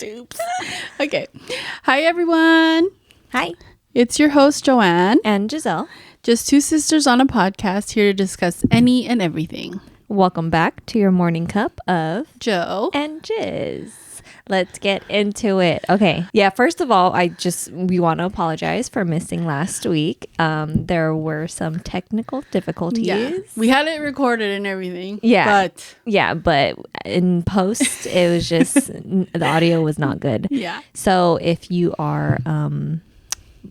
Oops. Okay. Hi, everyone. Hi. It's your host, Joanne. And Giselle. Just two sisters on a podcast here to discuss any and everything. Welcome back to your morning cup of Joe and Jiz. Let's get into it. Okay. Yeah, first of all, we want to apologize for missing last week. There were some technical difficulties. Yeah. We had it recorded and everything. Yeah. But in post, it was just, the audio was not good. Yeah. So if you are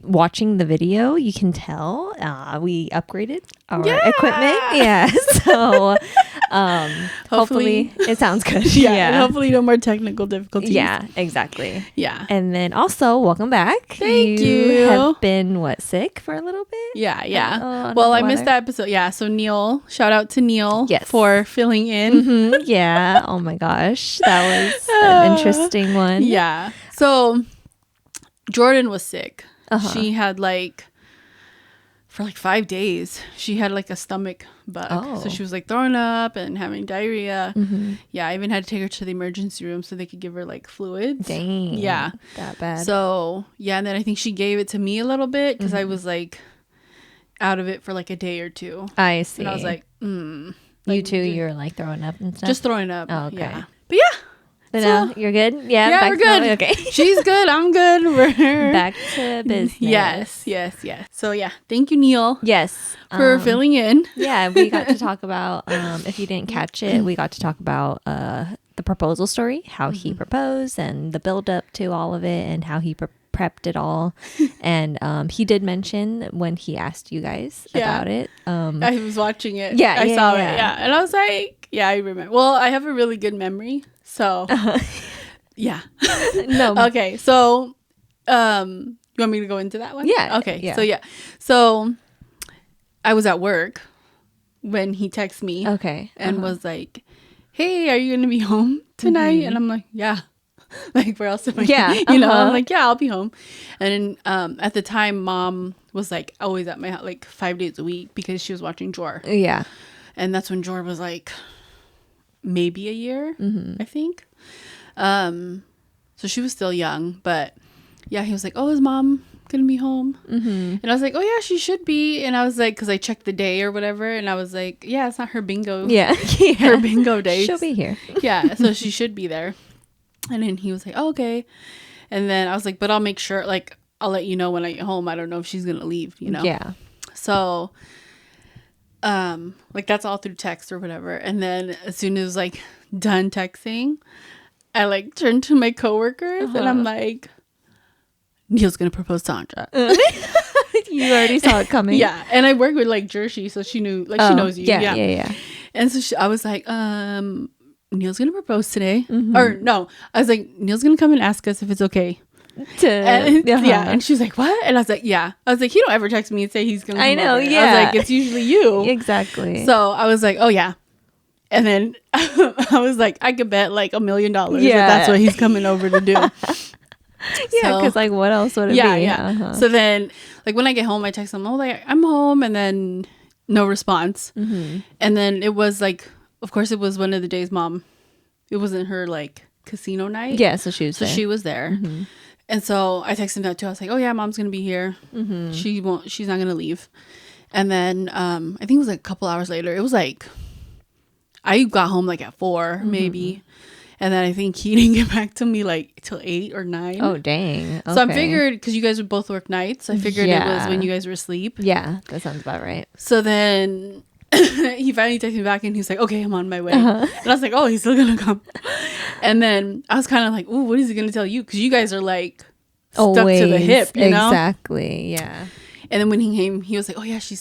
watching the video, you can tell we upgraded our equipment. Yeah. So hopefully it sounds good. Yeah. Hopefully no more technical difficulties. Yeah, exactly. Yeah. And then also welcome back. Thank you. Have been sick for a little bit? Yeah. Well, I missed that episode. Yeah. So Neil, shout out to Neil for filling in. Mm-hmm. Yeah. Oh my gosh. That was an interesting one. Yeah. So Jordan was sick. She had for 5 days, she had a stomach bug. Oh. So she was throwing up and having diarrhea. Mm-hmm. Yeah, I even had to take her to the emergency room so they could give her fluids. Dang. Yeah. That bad. So yeah, and then I think she gave it to me a little bit because I was out of it for a day or two. I see. And I was you too, you were throwing up and stuff? Just throwing up. Oh, okay. Yeah. But yeah. But now you're good? Yeah, we're good. Okay. She's good. I'm good. We're back to business. Yes. So yeah, thank you, Neil. Yes. For filling in. Yeah, we got to talk about, if you didn't catch it, we got to talk about the proposal story, how he proposed and the build up to all of it and how he prepped it all. And he did mention when he asked you guys about it. I was watching it. Yeah, I saw it. Yeah. And I was like, yeah, I remember. Well, I have a really good memory. So, yeah. No. Okay. So, you want me to go into that one? Yeah. Okay. Yeah. So, yeah. So, I was at work when he texted me. Okay. And was like, hey, are you going to be home tonight? Mm-hmm. And I'm like, yeah. Where else am I? Yeah. I'm like, yeah, I'll be home. And then, at the time, Mom was always at my house 5 days a week because she was watching Jor. Yeah. And that's when Jor was maybe a year, I think. So she was still young, but yeah, he was like, oh, is Mom gonna be home? And I was like, oh yeah, she should be. And I was like, because I checked the day or whatever, and I was like, yeah, it's not her bingo. Yeah. Her bingo day. She'll be here. Yeah, so she should be there. And then he was like, oh, okay. And then I was like, but I'll make sure, I'll let you know when I get home. I don't know if she's gonna leave, Yeah. So that's all through text or whatever. And then as soon as done texting, I turned to my coworkers and I'm like, Neil's gonna propose to Andra. You already saw it coming. Yeah. And I work with Jersey, so she knew she knows you. Yeah. And so I was like, Neil's gonna propose today. Or no, I was like, Neil's gonna come and ask us if it's okay. Yeah, and she was like, what? And I was like, yeah. I was like, he don't ever text me and say he's gonna come I know. over. Yeah, I was like, it's usually you. Exactly. So I was like, oh yeah. And then I was like, I could bet $1 million that that's what he's coming over to do. Yeah, because what else would it be? Yeah. So then when I get home, I text him, I'm home, and then no response. And then it was of course it was one of the days Mom, it wasn't her casino night. Yeah, so she was there. And so I texted him that too. I was like, oh yeah, Mom's gonna be here. She's not gonna leave. And then I think it was a couple hours later. It was I got home at 4 maybe. And then I think he didn't get back to me till 8 or 9. Oh dang. Okay. So I figured, because you guys would both work nights, I figured it was when you guys were asleep. Yeah, that sounds about right. So then he finally texted me back and he was like, okay, I'm on my way. And I was like, oh, he's still gonna come. And then I was kind of like, ooh, what is he gonna tell you? Because you guys are stuck to the hip, you know? Exactly. Yeah. And then when he came, he was like, oh yeah, she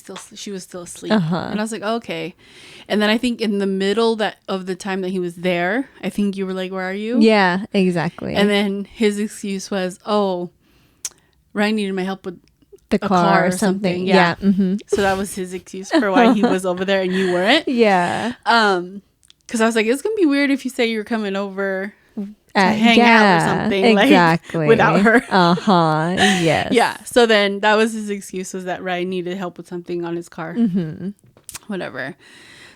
was still asleep. And I was like, oh, okay. And then I think in the middle of the time that he was there, I think you were like, where are you? Yeah, exactly. And then his excuse was, oh, Ryan needed my help with the car or something. Yeah. So that was his excuse for why he was over there and you weren't. Yeah. Because I was like, it's gonna be weird if you say you're coming over to hang out or something, exactly, without her. Yes. Yeah. So then that was his excuse, was that Ryan needed help with something on his car. Whatever.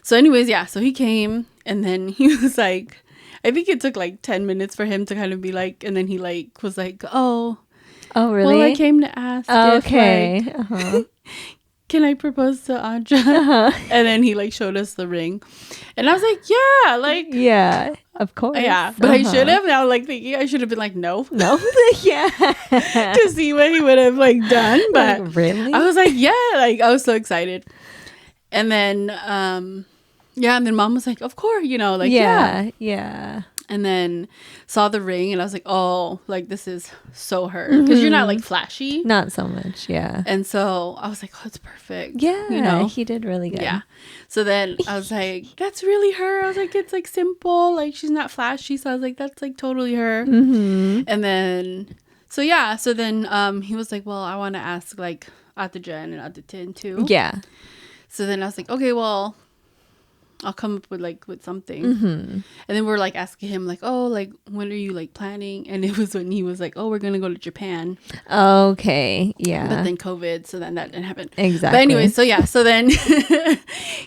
So anyways, yeah. So he came and then he was like, I think it took like 10 minutes for him to kind of be like, and then he like was like, oh really? Well, I came to ask okay. if, like, can I propose to Anja? And then he like showed us the ring, and I was like, yeah, like, yeah, of course, yeah, but I should have. Now, like, thinking I should have been like, no, yeah, to see what he would have like done. But like, really, I was like, yeah, like I was so excited. And then, yeah, and then Mom was like, of course, you know, like, yeah. And then saw the ring, and I was like, oh, like, this is so her. Because you're not, like, flashy. Not so much, yeah. And so I was like, oh, it's perfect. Yeah, you know? he did really good. Yeah. So then I was like, that's really her. I was like, it's, like, simple. Like, she's not flashy. So I was like, that's, like, totally her. Mm-hmm. And then, so, yeah. So then he was like, well, I want to ask, like, Ate Jen and Ate Tin, too. Yeah. So then I was like, okay, well, I'll come up with something. Mm-hmm. And then we're like asking him like, oh, like, when are you like planning? And it was when he was like, oh, we're gonna go to Japan. Okay, yeah. But then COVID, so then that didn't happen. Exactly. But anyway, so yeah, so then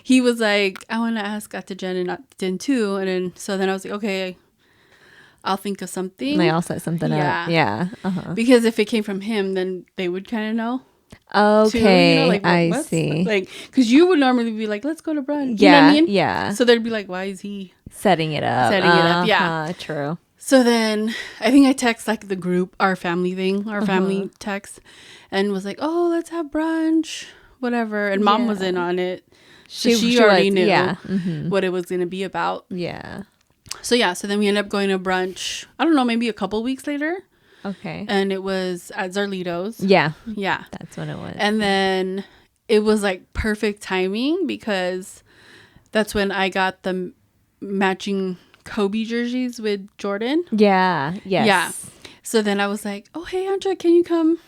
he was like, I want to ask Ate Jen and Ate Tin too. And then so then I was like, okay, I'll think of something. They all set something up. Yeah. Because if it came from him, then they would kind of know. Okay, too, you know, like, I what's see. Like, because you would normally be like, let's go to brunch. Yeah, you know what I mean? yeah. So they'd be like, why is he setting it up? Yeah, true. So then I think I text like the group, our family thing, our family text, and was like, oh, let's have brunch, whatever. And Mom was in on it. She already knew what it was going to be about. Yeah. So yeah, so then we ended up going to brunch, I don't know, maybe a couple weeks later. Okay. And it was at Zarlito's. Yeah. Yeah. That's what it was. And then it was like perfect timing because that's when I got the matching Kobe jerseys with Jordan. Yeah. Yes. Yeah. So then I was like, oh, hey, Anja, can you come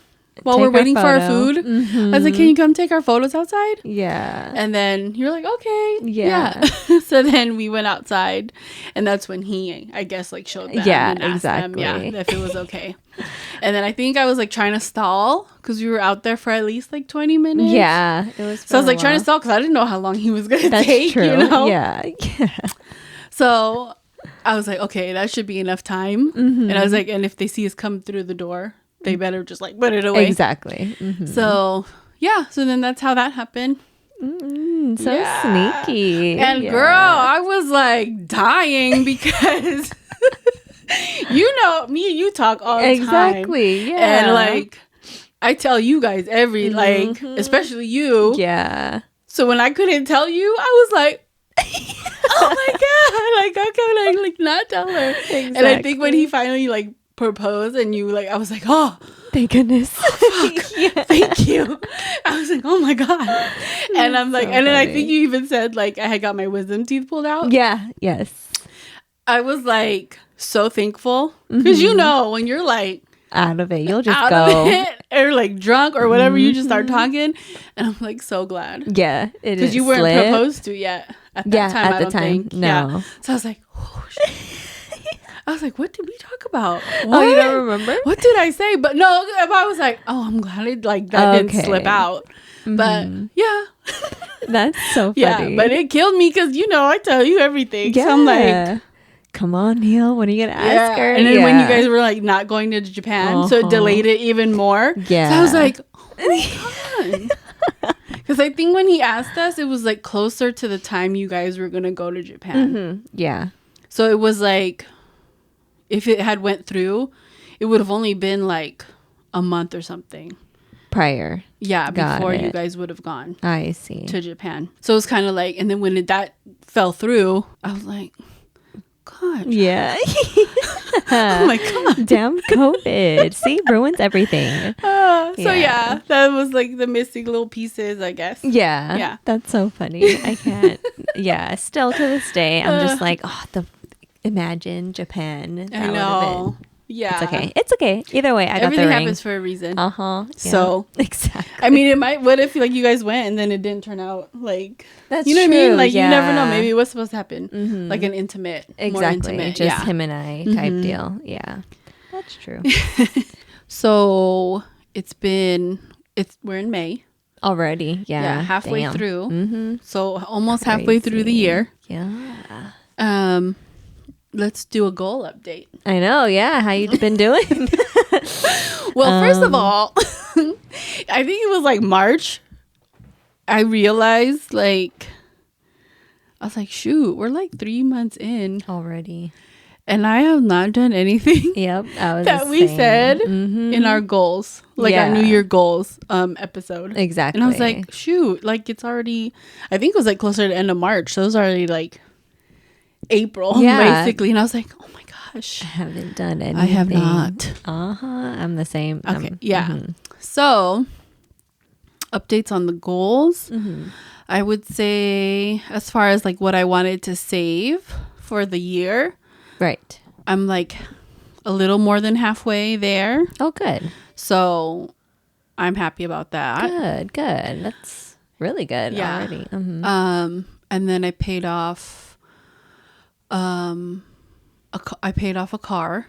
while we're waiting for our food? I was like, can you come take our photos outside? Yeah. And then you're like, okay. Yeah. So then we went outside, and that's when he, I guess, like showed them and asked them, if it was okay. And then I think I was like trying to stall because we were out there for at least like 20 minutes. Yeah. It was. So I was like trying to stall because I didn't know how long he was going to take. True. You know? Yeah. So I was like, okay, that should be enough time. And I was like, and if they see us come through the door, they better just like put it away. Exactly. So yeah, so then that's how that happened. So sneaky. And girl, I was like dying because you know me and you talk all the time. Exactly. Yeah. And like I tell you guys every like, especially you. Yeah. So when I couldn't tell you, I was like, oh my god, like how can I like not tell her? Exactly. And I think when he finally like proposed and you like, I was like, oh, thank goodness. Oh, fuck. Thank you. I was like, oh my god. And I'm like, so and then I think you even said like I had got my wisdom teeth pulled out. Yeah. Yes. I was like so thankful because you know when you're like out of it, you'll just go or like drunk or whatever, you just start talking, and I'm like so glad. Yeah, it is because you weren't proposed to yet at that time. At the time, no. Yeah. So I was like, oh shit. I was like, what did we talk about? What? Oh, you don't remember? What did I say? But no, I was like, oh, I'm glad it like that didn't slip out. But yeah. That's so funny. Yeah, but it killed me because, you know, I tell you everything. Yeah. So I'm like, come on, Neil, when are you going to ask her? And then when you guys were like not going to Japan, so it delayed it even more. Yeah. So I was like, oh my God. Because I think when he asked us, it was like closer to the time you guys were going to go to Japan. Yeah. So it was like, if it had went through, it would have only been like a month or something prior. Yeah, before you guys would have gone. I see. To Japan. So it was kind of like, and then when that fell through, I was like, God. Yeah. Oh my God. Damn COVID. See, ruins everything. So yeah, that was like the missing little pieces, I guess. Yeah. Yeah. That's so funny. I can't. Yeah. Still to this day, I'm just like, imagine Japan. I know. Yeah. It's okay. It's okay. Either way, I got the ring. Everything happens for a reason. Yeah. So exactly. I mean, it might. What if like you guys went and then it didn't turn out like? That's you know true. What I mean? Like you never know. Maybe it was supposed to happen. Like an intimate, exactly. More intimate. Just him and I type deal. Yeah. That's true. So we're in May already. Yeah. Halfway through. So almost halfway through the year. Yeah. let's do a goal update. I know. Yeah. How you been doing? Well, first of all, I think it was like March. I realized I was like, shoot, we're like 3 months in Already. and I have not done anything Yep. that we said in our goals, like our New Year goals episode. Exactly. And I was like, shoot, like it's already, I think it was like closer to the end of March. So it was already like April, basically. And I was like, oh my gosh. I haven't done anything. I have not. I'm the same. Okay. So updates on the goals. I would say as far as like what I wanted to save for the year. Right. I'm like a little more than halfway there. Oh, good. So I'm happy about that. Good. That's really good already. And then I paid off I paid off a car.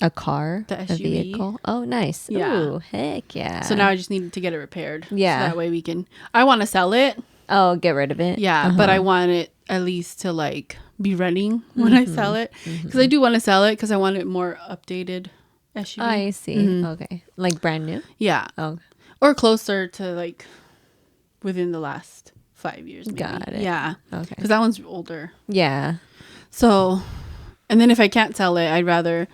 A car? The SUV. A vehicle? Oh, nice. Yeah. Ooh, heck yeah. So now I just needed to get it repaired. Yeah. So that way we can, I want to sell it. Oh, get rid of it? Yeah. But I want it at least to like be running when I sell it. Because I do want to sell it because I want it more updated SUV. I see. Okay. Like brand new? Yeah. Oh. Or closer to like within the last 5 years. Maybe. Got it. Yeah. Okay. Because that one's older. Yeah. So, and then if I can't sell it, I'd rather,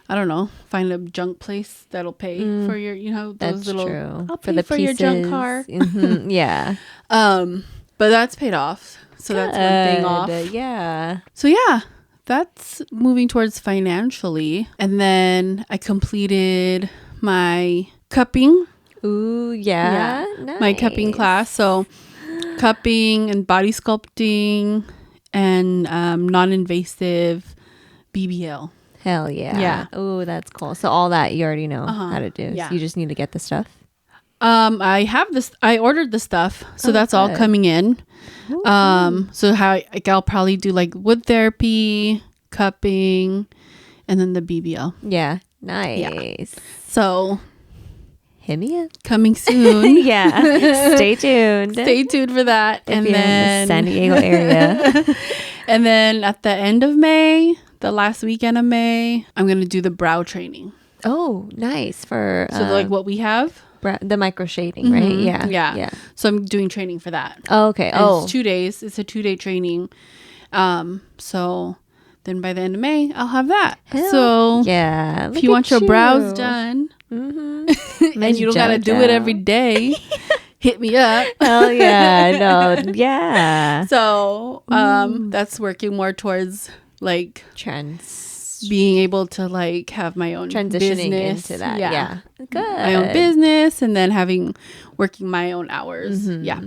I don't know, find a junk place that'll pay for your, those That's little, true. I'll pay for your junk car. Yeah. But that's paid off. So that's one thing off. Yeah. So yeah, that's moving towards financially. And then I completed my cupping. Ooh, yeah. Nice. My cupping class. So cupping and body sculpting and non-invasive BBL. Hell yeah. Yeah. Ooh, that's cool. So all that you already know how to do. Yeah. So you just need to get the stuff. I have this. I ordered the stuff, so that's all coming in. Ooh. So I'll probably do like wood therapy, cupping, and then the BBL. Yeah. Nice. Yeah. So hit me up. Coming soon. Yeah. Stay tuned. Stay tuned for that. If you're in the San Diego area. And then at the end of May, the last weekend of May, I'm gonna do the brow training. Oh, nice. For so like what we have. The micro shading, right? Yeah. So I'm doing training for that. Oh, okay. And it's 2 days. It's a 2-day training. So then by the end of May, I'll have that. So yeah, if you want your brows done, and you don't gotta do it every day, hit me up. Hell yeah, no, yeah. So that's working more towards like being able to like have my own transitioning business. into that. Yeah. Good. My own business and then working my own hours. Yeah.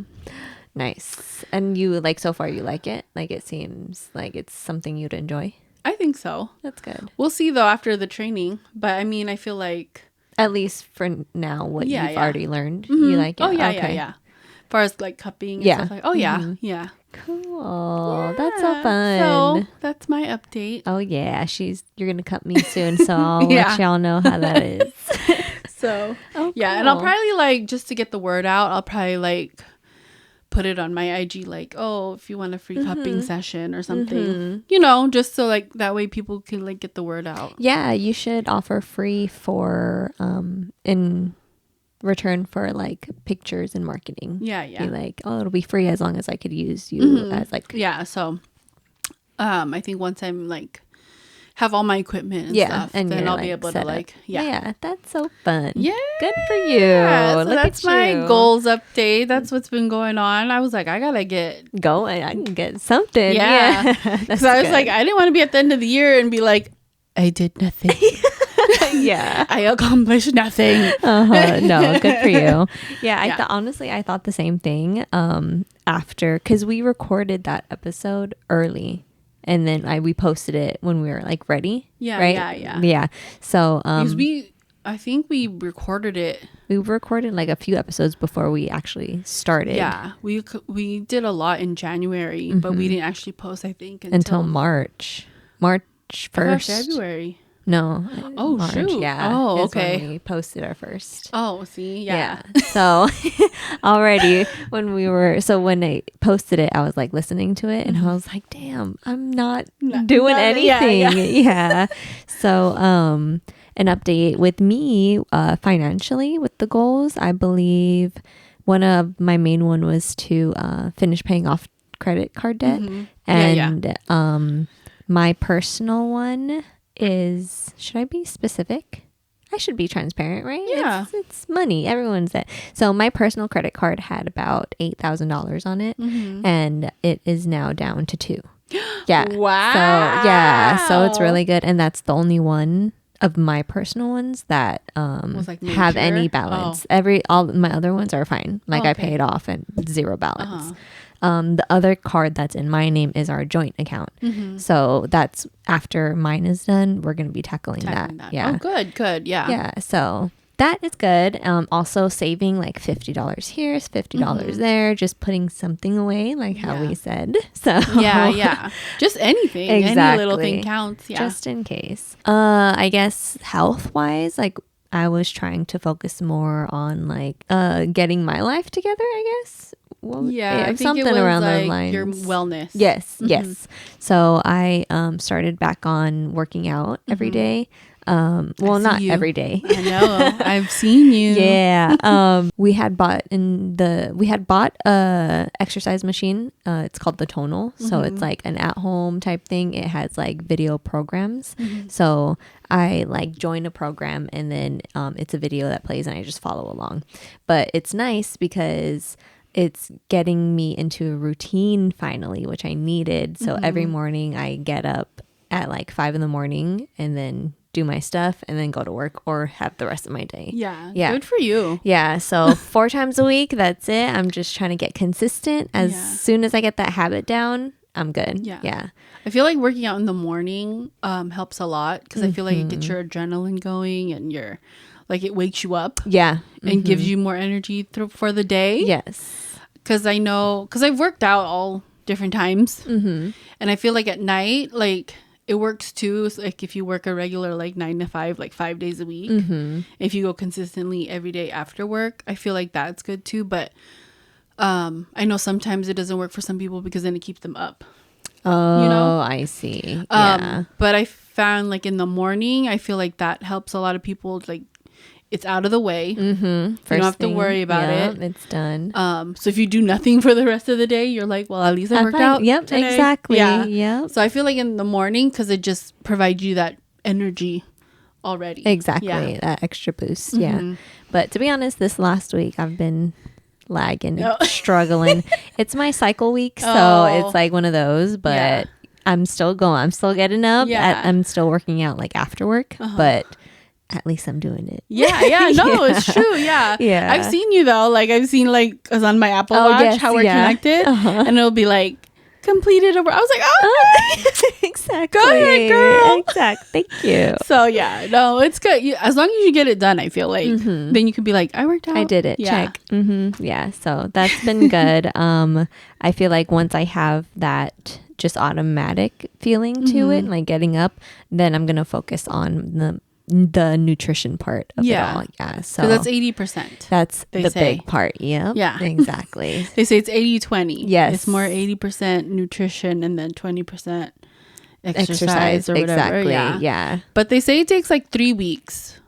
Nice. And you like, so far you like it? Like it seems like it's something you'd enjoy? I think so. That's good. We'll see though after the training. But I mean, I feel like at least for now what you've already learned, you like it? Oh yeah, yeah. As far as like cupping and stuff like yeah. Cool. Yeah. That's so fun. So that's my update. Oh yeah, you're gonna cut me soon, so I'll let y'all know how that is. So yeah, and I'll probably like, just to get the word out, I'll probably like put it on my IG like, oh, if you want a free cupping session or something, just so like that way people can like get the word out. Yeah, you should offer free for in return for like pictures and marketing. Yeah. Be like, oh, it'll be free as long as I could use you as like. Yeah. So I think once I'm like have all my equipment and stuff, and then I'll be able to like yeah, that's so fun. Yeah, good for you. So that's my goals update. That's what's been going on. I was like, I gotta get going. I can get something. Yeah, because I was like, I didn't want to be at the end of the year and be like, I did nothing. Yeah, I accomplished nothing. No, good for you. Yeah, honestly I thought the same thing after, because we recorded that episode early and then we posted it when we were like ready. Yeah. So I think we recorded it. We recorded like a few episodes before we actually started. Yeah, we did a lot in January, but we didn't actually post, I think, until March 1st. February. No. Oh, March, shoot. yeah. Oh, is when okay. we posted our first. Oh, see, yeah. So already when I posted it, I was like listening to it and I was like, damn, I'm not doing anything. Yeah. So, an update with me, financially with the goals, I believe one of my main one was to, finish paying off credit card debt. And, my personal one is, should I be specific? I should be transparent, right? Yeah. It's money. Everyone's it. So my personal credit card had about $8,000 on it, and it is now down to 2. Yeah. Wow. So yeah. So it's really good, and that's the only one of my personal ones that have any balance. All my other ones are fine. Like I paid off and 0 balance. The other card that's in my name is our joint account. So that's after mine is done, we're going to be tackling that. Yeah. Oh, good. Yeah. Yeah. So that is good. Also saving like $50 here, $50 there, just putting something away, like how we said. So yeah. Just anything. Exactly. Any little thing counts. Yeah. Just in case. I guess health wise, like I was trying to focus more on like getting my life together, I guess. I think something it was around like those lines. Your wellness. Yes. So I started back on working out every day. Well, not every day. I know. I've seen you. Yeah. We had bought a exercise machine. It's called the Tonal. So it's like an at-home type thing. It has like video programs. So I like join a program and then it's a video that plays and I just follow along. But it's nice because it's getting me into a routine finally, which I needed. So every morning I get up at like 5 a.m. and then do my stuff and then go to work or have the rest of my day. Yeah. Good for you. Yeah. So 4 times a week, that's it. I'm just trying to get consistent. As soon as I get that habit down, I'm good. Yeah. I feel like working out in the morning helps a lot because I feel like it gets your adrenaline going and it wakes you up. Yeah. And gives you more energy for the day. Yes. Because I've worked out all different times. And I feel like at night, like it works too. It's like if you work a regular like 9 to 5, like 5 days a week, if you go consistently every day after work, I feel like that's good too. But I know sometimes it doesn't work for some people because then it keeps them up. Oh, I see. Yeah. But I found like in the morning, I feel like that helps a lot of people. Like it's out of the way. You don't have to worry about it. It's done. So if you do nothing for the rest of the day, you're like, well, at least I worked out. Yep, today. exactly. Yeah. Yep. So I feel like in the morning, because it just provides you that energy already. Exactly. That extra boost. Yeah. But to be honest, this last week I've been lagging, struggling. It's my cycle week, so it's like one of those, but I'm still going. I'm still getting up. I'm still working out like after work, but at least I'm doing it. No, it's true. I've seen you though. Like I've seen like cause on my Apple Watch how we're connected, and it'll be like completed. I was like, oh, exactly. Go ahead, girl. Exactly. Thank you. So no, it's good. As long as you get it done, I feel like then you can be like, I worked out. I did it. Check. Yeah. So that's been good. I feel like once I have that just automatic feeling to it, like getting up, then I'm gonna focus on the nutrition part of it all. So that's 80%. That's the big part. Yeah, exactly. They say it's 80-20. Yes, it's more 80% nutrition and then 20% exercise or whatever. Exactly. Yeah, but they say it takes like 3 weeks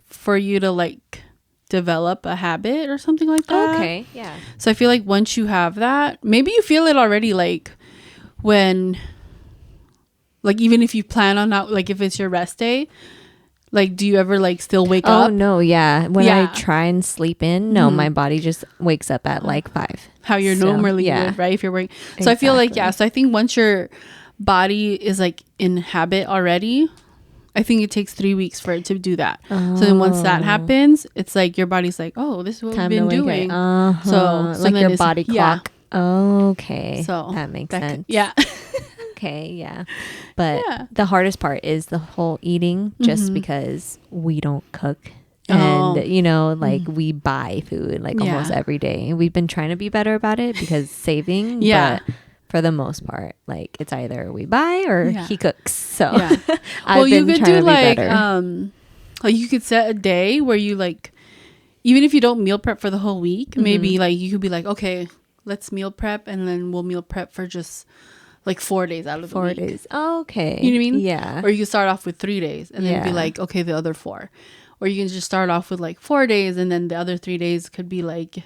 for you to like develop a habit or something like that. Okay. Yeah. So I feel like once you have that, maybe you feel it already, like when like even if you plan on not like if it's your rest day. Like, do you ever like still wake up? Oh no, yeah. When I try and sleep in, no, my body just wakes up at like 5. How you're normally would, right? If you're working. So I feel like So I think once your body is like in habit already, I think it takes 3 weeks for it to do that. So then once that happens, it's like your body's like, oh, this is what we've been doing. So like your body clock. Okay, so that makes sense. Okay, yeah. But the hardest part is the whole eating, just because we don't cook. And, like we buy food like almost every day. We've been trying to be better about it because saving. But for the most part. Like it's either we buy or he cooks. So yeah. I've you been could trying do to be like better. like you could set a day where you like, even if you don't meal prep for the whole week, maybe like you could be like, okay, let's meal prep, and then we'll meal prep for just like 4 days out of the 4 week. days. Okay. You know what I mean? Yeah. Or you can start off with 3 days and then be like, okay, the other 4. Or you can just start off with like 4 days, and then the other 3 days could be like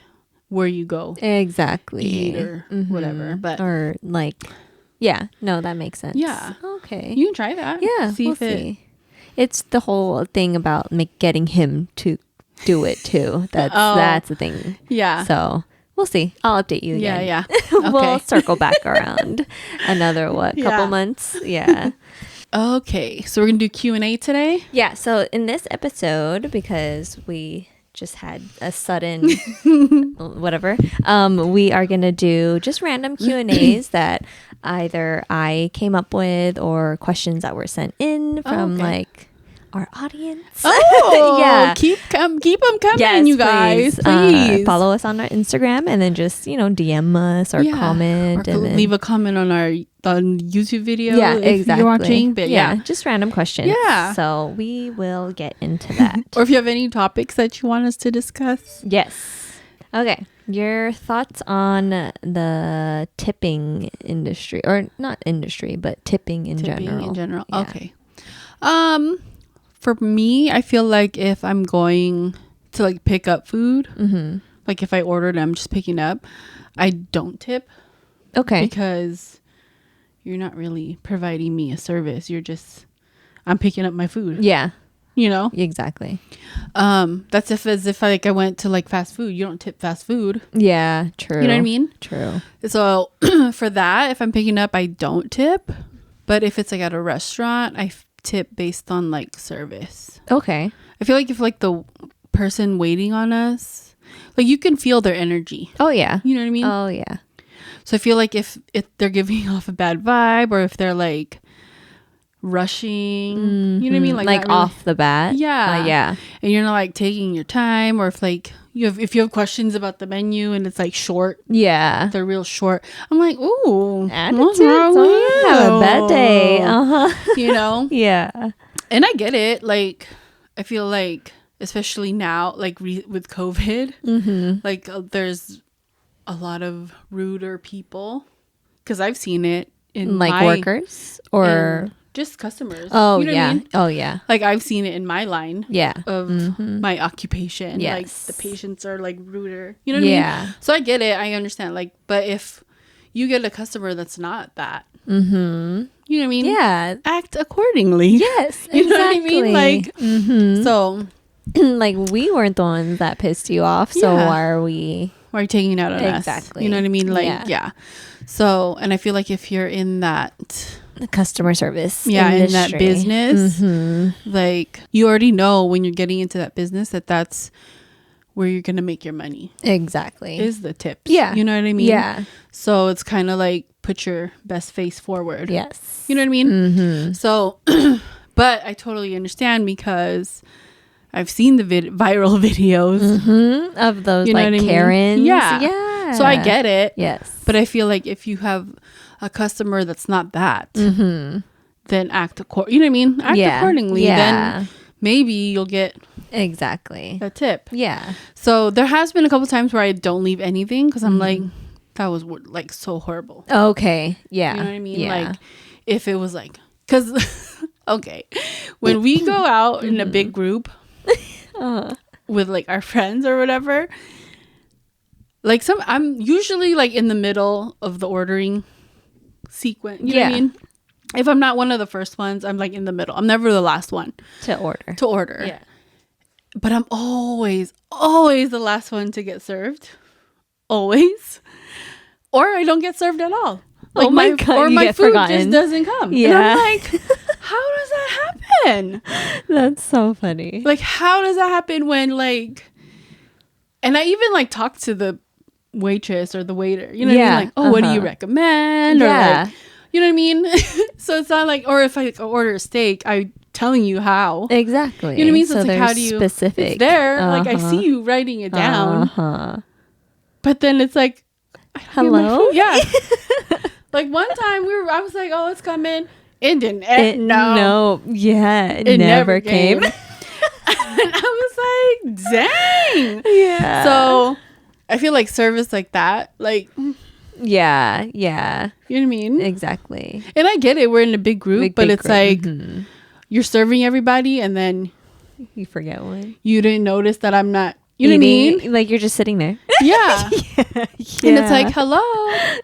where you go exactly eat or whatever. But or like, yeah, no, that makes sense. yeah, okay, you can try that. Yeah, see we'll if it. see. It's the whole thing about getting him to do it too. That's the thing. Yeah. So we'll see. I'll update you again. Yeah. We'll Okay. circle back around another couple months. Yeah. Okay, so we're gonna do Q&A today. Yeah. So in this episode, because we just had a sudden whatever, we are gonna do just random Q&As that either I came up with or questions that were sent in from like our audience. Oh, yeah. Keep them coming, Yes, you guys. Please follow us on our Instagram and then just DM us or comment, or and then leave a comment on our YouTube video. Yeah, if exactly. you're watching. But yeah, just random questions. Yeah. So we will get into that. or if you have any topics that you want us to discuss. Yes. Okay. Your thoughts on the tipping industry, or not industry, but tipping in general. Yeah. Okay. For me, I feel like if I'm going to like pick up food, like if I ordered and I'm just picking up, I don't tip. Okay. Because you're not really providing me a service. I'm picking up my food. Yeah. Exactly. That's if I went to like fast food. You don't tip fast food. Yeah, true. You know what I mean? True. So for that, if I'm picking up, I don't tip. But if it's like at a restaurant, I tip based on like service. Okay. I feel like if like the person waiting on us, like you can feel their energy. Oh yeah. You know what I mean? Oh yeah. So I feel like if they're giving off a bad vibe, or if they're like rushing, you know what I mean? Like not really, off the bat. Yeah. Yeah. And you're not like taking your time, or if like if you have questions about the menu and it's like short. Yeah. They're real short. I'm like, ooh. Attitude. Have a bad day. Yeah. And I get it. Like, I feel like, especially now, like with COVID, like there's a lot of ruder people, because I've seen it in like workers or just customers. Oh, you know what I mean? Oh yeah. Like I've seen it in my line. Yeah. Of my occupation. Yes. Like the patients are like ruder. You know what I mean? So I get it. I understand. Like, but if you get a customer that's not that, you know what I mean? Yeah. Act accordingly. Yes. You know what I mean? Like, so like we weren't the ones that pissed you off. So why are we? Why are you taking it out on us? Exactly. You know what I mean? Like, yeah. So, and I feel like if you're in that the customer service industry, in that business, like you already know when you're getting into that business that's where you're gonna make your money. Exactly. Is the tips. Yeah. You know what I mean? Yeah. So it's kind of like put your best face forward. Yes. You know what I mean? So, but I totally understand, because I've seen the viral videos of those, you know like what I mean? Karens. Yeah. So I get it. Yes. But I feel like if you have a customer that's not that, then act accordingly. You know what I mean? Act accordingly. Yeah. Then maybe you'll get exactly a tip. Yeah. So there has been a couple times where I don't leave anything, because I'm like, that was like so horrible. Okay. Yeah. You know what I mean? Yeah. Like if it was like, because okay, when we go out in a big group with like our friends or whatever, like I'm usually like in the middle of the ordering sequence. You know what I mean? If I'm not one of the first ones, I'm like in the middle. I'm never the last one to order. Yeah. But I'm always the last one to get served. Always. Or I don't get served at all. Like my food just doesn't come. Yeah. And I'm like, how does that happen? That's so funny. Like, how does that happen when like, and I even like talk to the waitress or the waiter, you know what I mean? Like, oh, what do you recommend? Or like, you know what I mean? So it's not like, or if I order a steak, I'm telling you how. Exactly. You know what I mean? So it's like, how do you specific? It's there. Like I see you writing it down. But then it's like, hello? Yeah. Like one time I was like, oh, it's coming. It didn't. No. Yeah. It never came. And I was like, dang. Yeah. So I feel like service like that, like, yeah. you know what I mean? Exactly. And I get it. We're in a big group, but it's like you're serving everybody and then you forget one. You didn't notice that I'm not, you know what I mean? Like you're just sitting there. Yeah. Yeah. And it's like, hello.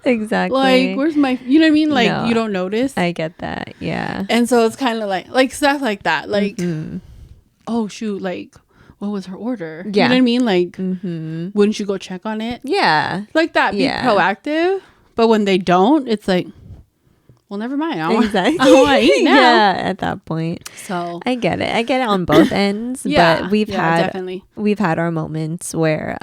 Exactly. Like, where's my, you know what I mean? Like, No, you don't notice. I get that. Yeah. And so it's kind of like stuff like that. Like, oh, shoot. Like, what was her order? Yeah. You know what I mean? Like, wouldn't you go check on it? Yeah. Like that. Be proactive. But when they don't, it's like, well, never mind. I want to eat now. Yeah, at that point. So I get it. I get it on both ends. Yeah, but we've definitely. had our moments where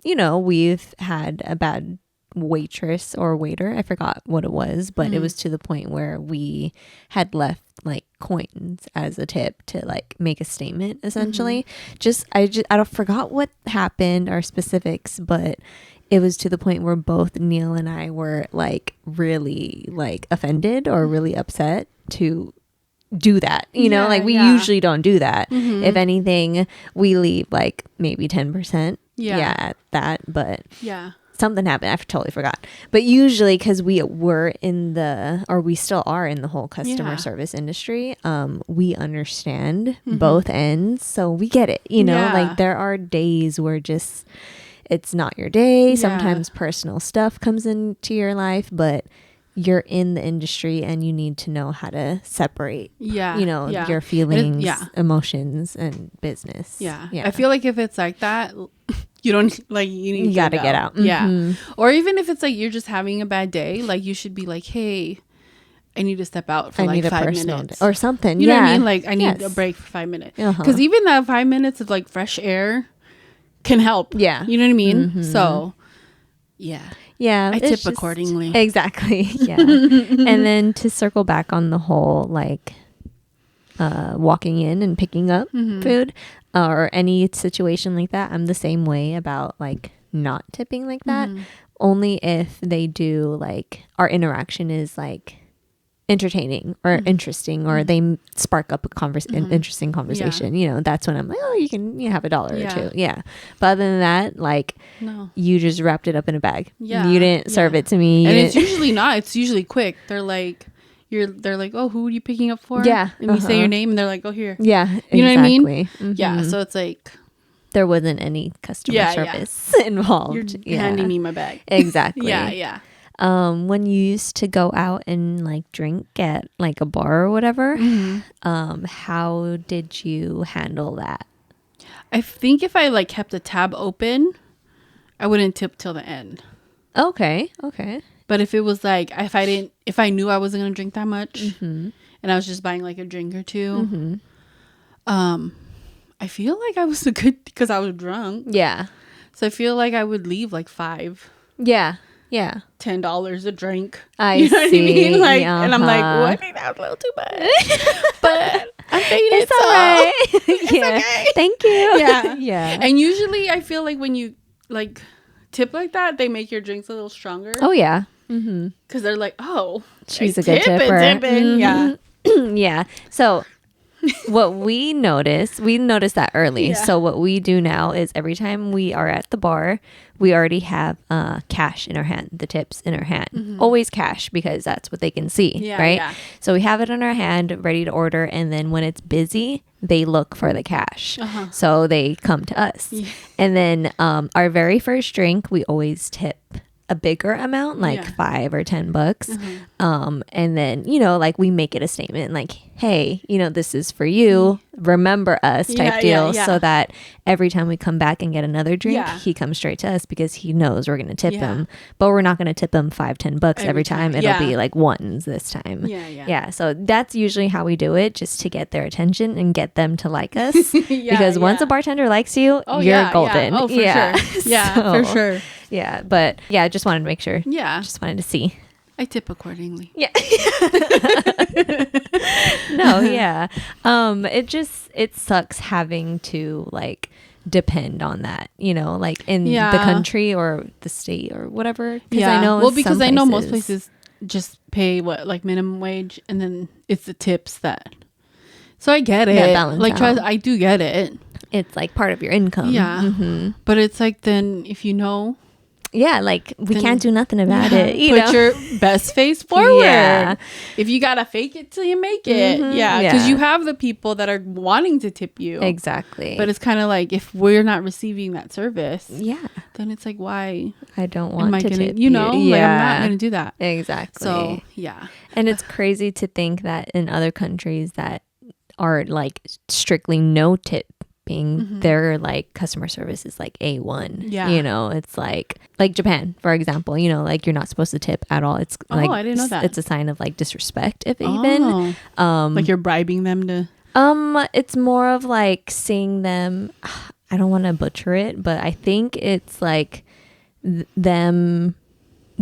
you know, we've had a bad waitress or waiter. I forgot what it was, but it was to the point where we had left like coins as a tip to like make a statement essentially. I don't forgot what happened or specifics, but it was to the point where both Neil and I were like really like offended or really upset to do that, you know, like we usually don't do that. If anything, we leave like maybe 10% at that, but something happened. I totally forgot. But usually, because we were we still are in the whole customer service industry, we understand both ends, so we get it, you know. Like there are days where just it's not your day. Sometimes personal stuff comes into your life, but you're in the industry and you need to know how to separate, you know, your feelings, emotions, and business. Yeah. I feel like if it's like that, you don't like, you gotta get out. Yeah. Or even if it's like you're just having a bad day, like you should be like, hey, I need to step out for like 5 minutes or something. You know what I mean? Like I need a break for 5 minutes. Because even that 5 minutes of like fresh air can help. Yeah. You know what I mean? So yeah, I tip accordingly. Exactly. Yeah. And then to circle back on the whole like walking in and picking up food or any situation like that, I'm the same way about like not tipping like that. Only if they do like our interaction is like entertaining or interesting, or they spark up an interesting conversation, you know, that's when I'm like, oh, you can have $1 or $2. But other than that, like you just wrapped it up in a bag. You didn't serve it to me, and it's usually not, it's usually quick. They're like oh, who are you picking up for? And you say your name and they're like, oh, here. You know what I mean? Yeah, so it's like there wasn't any customer service involved. You're handing me my bag. Exactly. When you used to go out and like drink at like a bar or whatever, how did you handle that? I think if I like kept the tab open, I wouldn't tip till the end. Okay. But if it was like, if I knew I wasn't going to drink that much and I was just buying like a drink or two, I feel like I was because I was drunk. Yeah. So I feel like I would leave like $5. Yeah. $10 a drink. You know what I mean? Like, and I'm like, well, I think that was a little too much. But I paid it. It's all right. It's okay. Thank you. Yeah. And usually I feel like when you like tip like that, they make your drinks a little stronger. Oh, yeah. Because they're like, oh, she's a good tipper. Yeah. Yeah. So what we noticed that early. So what we do now is every time we are at the bar, we already have cash in our hand, the tips in our hand. Always cash, because that's what they can see, right? So we have it in our hand, ready to order, and then when it's busy, they look for the cash. So they come to us. And then our very first drink, we always tip a bigger amount, like $5 or $10. And then, you know, like we make it a statement like, hey, you know, this is for you, remember us type deal. So that every time we come back and get another drink, he comes straight to us because he knows we're going to tip him. But we're not going to tip him $5-10 every time. It'll be like ones this time. So that's usually how we do it, just to get their attention and get them to like us. Because once a bartender likes you, you're golden. Oh, for sure. For sure. Yeah, but I just wanted to make sure. Just wanted to see. I tip accordingly. It sucks having to like depend on that, you know, like in the country or the state or whatever. I know, because I know most places just pay what, like minimum wage, and then it's the tips that. So I get it. Like I do get it. It's like part of your income. Yeah. But it's like, then if you know. Yeah, like we can't do nothing about it. Put your best face forward. Yeah. If you gotta fake it till you make it. Yeah, because you have the people that are wanting to tip you. Exactly. But it's kind of like, if we're not receiving that service, then it's like, why? I don't want to tip you know, like I'm not gonna do that. Exactly. So yeah, and it's crazy to think that in other countries that are like strictly no tip. Their like customer service is like A1. Yeah. You know, it's like Japan, for example, you know, like you're not supposed to tip at all. It's like, I didn't know that. It's a sign of like disrespect, if even. Like you're bribing them to. It's more of like seeing them. I don't want to butcher it, but I think it's like the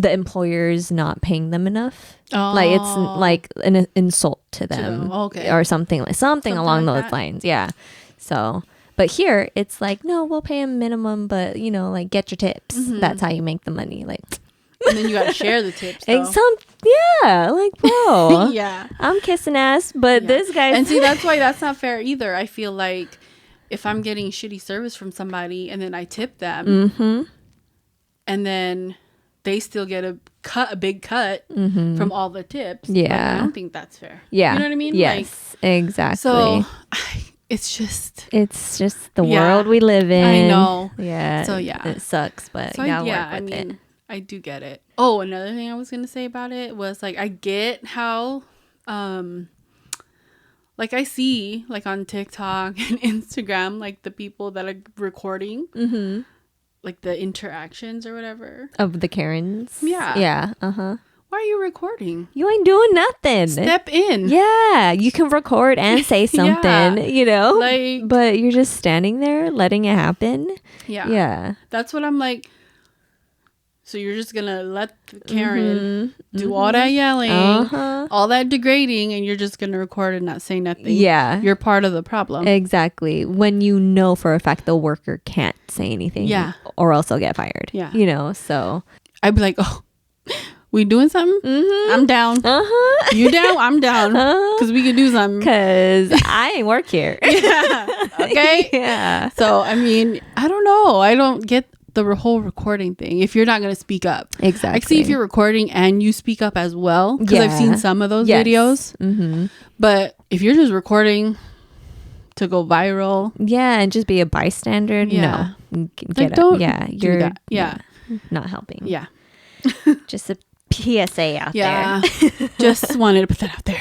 employers not paying them enough. Like it's like an insult to them. Or something along like those lines. Yeah. So. But here, it's like, no, we'll pay a minimum, but, you know, like, get your tips. That's how you make the money. Like, and then you got to share the tips, though. Like, bro. Yeah. I'm kissing ass, but this guy's... And see, that's why that's not fair either. I feel like if I'm getting shitty service from somebody and then I tip them, and then they still get a big cut from all the tips. Yeah. Like, I don't think that's fair. Yeah. You know what I mean? Yes, like, exactly. So... It's just the world we live in. I know. Yeah. So yeah, it sucks, but so you gotta work with it. I do get it. Oh, another thing I was gonna say about it was like, I get how, like I see like on TikTok and Instagram, like the people that are recording, like the interactions or whatever of the Karens. Yeah. Yeah. Why are you recording? You ain't doing nothing. Step in. Yeah, you can record and say something, you know? Like, but you're just standing there letting it happen. Yeah. Yeah. That's what I'm like. So you're just going to let Karen do all that yelling, all that degrading, and you're just going to record and not say nothing. Yeah. You're part of the problem. Exactly. When you know for a fact the worker can't say anything. Yeah. Or else they'll get fired. Yeah. You know, so. I'd be like, oh. We doing something? I'm down. You down? I'm down. Because we can do something. Because I ain't work here. Yeah. Okay? Yeah. So, I mean, I don't know. I don't get the whole recording thing if you're not going to speak up. Exactly. I see if you're recording and you speak up as well. Because I've seen some of those videos. But if you're just recording to go viral. Yeah. And just be a bystander. Yeah. No. Like, don't you're that. Yeah. Not helping. Yeah. Just a PSA out there. Just wanted to put that out there.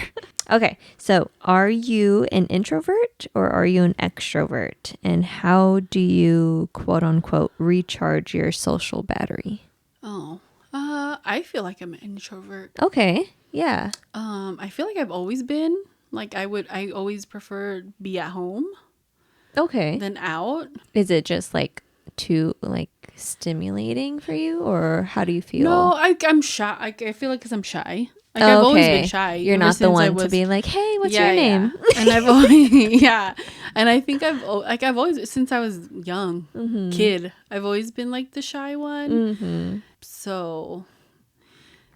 Okay, so are you an introvert or are you an extrovert? And how do you, quote unquote, recharge your social battery? I feel like I'm an introvert. Okay, yeah. I feel like I've always been. Like I always prefer be at home. Okay. Than out. Is it just like too like stimulating for you, or how do you feel? No, I'm shy. I feel like because I'm shy. Like I've always been shy. You're not the one to be like, hey, what's your name? And I've always and I think I've always, since I was young kid, I've always been like the shy one. So